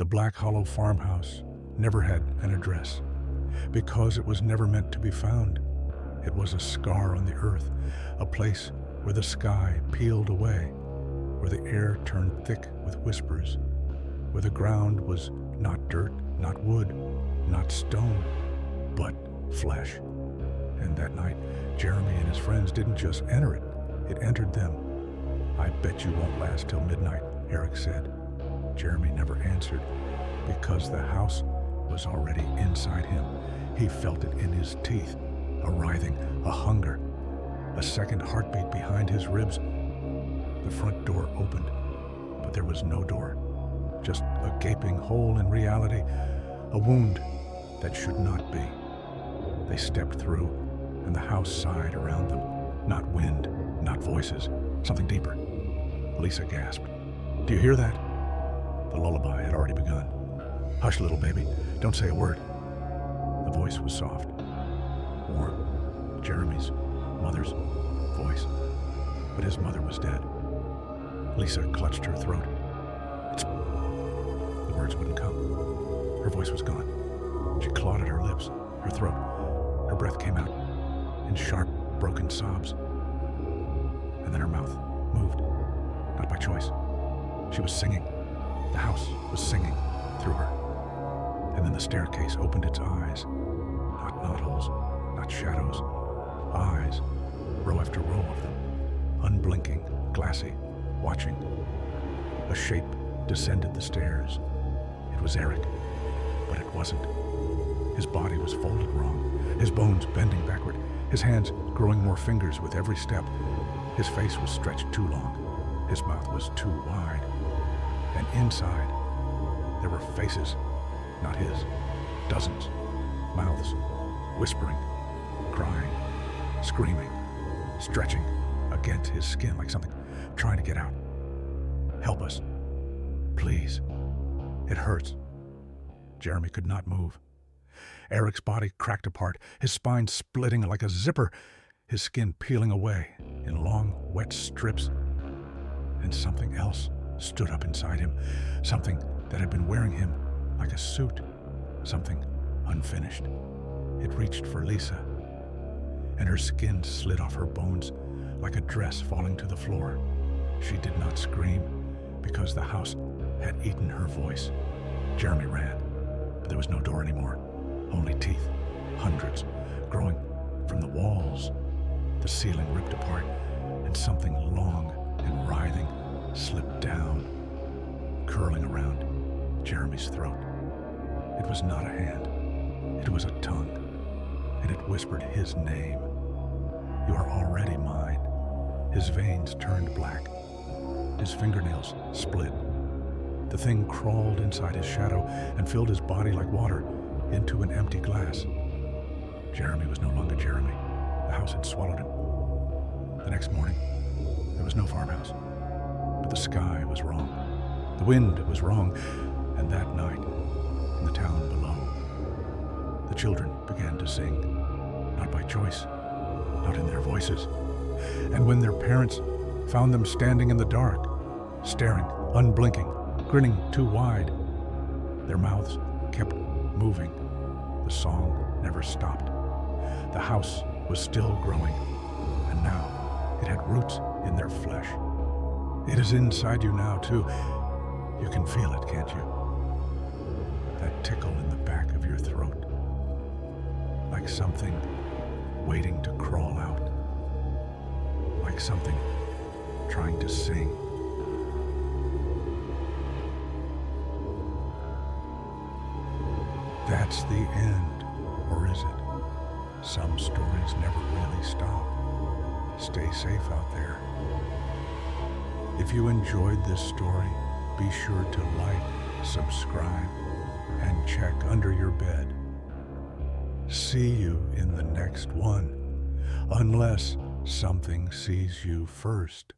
The Black Hollow farmhouse never had an address, because it was never meant to be found. It was a scar on the earth, a place where the sky peeled away, where the air turned thick with whispers, where the ground was not dirt, not wood, not stone, but flesh. And that night, Jeremy and his friends didn't just enter it, it entered them. "I bet you won't last till midnight," Eric said. Jeremy never answered, because the house was already inside him. He felt it in his teeth, a writhing, a hunger, a second heartbeat behind his ribs. The front door opened, but there was no door, just a gaping hole in reality, a wound that should not be. They stepped through, and the house sighed around them. Not wind, not voices, something deeper. Lisa gasped. "Do you hear that?" The lullaby had already begun. "Hush, little baby, don't say a word." The voice was soft, warm, Jeremy's mother's voice. But his mother was dead. Lisa clutched her throat. The words wouldn't come. Her voice was gone. She clawed at her lips, her throat. Her breath came out in sharp, broken sobs. And then her mouth moved, not by choice. She was singing. The house was singing through her. And then the staircase opened its eyes. Not knotholes, not shadows. Eyes, row after row of them. Unblinking, glassy, watching. A shape descended the stairs. It was Eric, but it wasn't. His body was folded wrong, his bones bending backward, his hands growing more fingers with every step. His face was stretched too long, his mouth was too wide. And inside, there were faces, not his, dozens, mouths, whispering, crying, screaming, stretching against his skin like something trying to get out. "Help us, please. It hurts." Jeremy could not move. Eric's body cracked apart, his spine splitting like a zipper, his skin peeling away in long, wet strips. And something else stood up inside him, something that had been wearing him like a suit, something unfinished. It reached for Lisa, and her skin slid off her bones like a dress falling to the floor. She did not scream, because the house had eaten her voice. Jeremy ran, but there was no door anymore, only teeth, hundreds, growing from the walls. The ceiling ripped apart, and something long and writhing slipped down, curling around Jeremy's throat. It was not a hand, it was a tongue, and it whispered his name. "You are already mine." His veins turned black, his fingernails split. The thing crawled inside his shadow and filled his body like water into an empty glass. Jeremy was no longer Jeremy. The house had swallowed him. The next morning, there was no farmhouse, but the sky was wrong. The wind was wrong, and that night, in the town below, the children began to sing, not by choice, not in their voices. And when their parents found them standing in the dark, staring, unblinking, grinning too wide, their mouths kept moving. The song never stopped. The house was still growing, and now it had roots in their flesh. It is inside you now, too. You can feel it, can't you? That tickle in the back of your throat, like something waiting to crawl out, like something trying to sing. That's the end, or is it? Some stories never really stop. Stay safe out there. If you enjoyed this story, be sure to like, subscribe, and check under your bed. See you in the next one, unless something sees you first.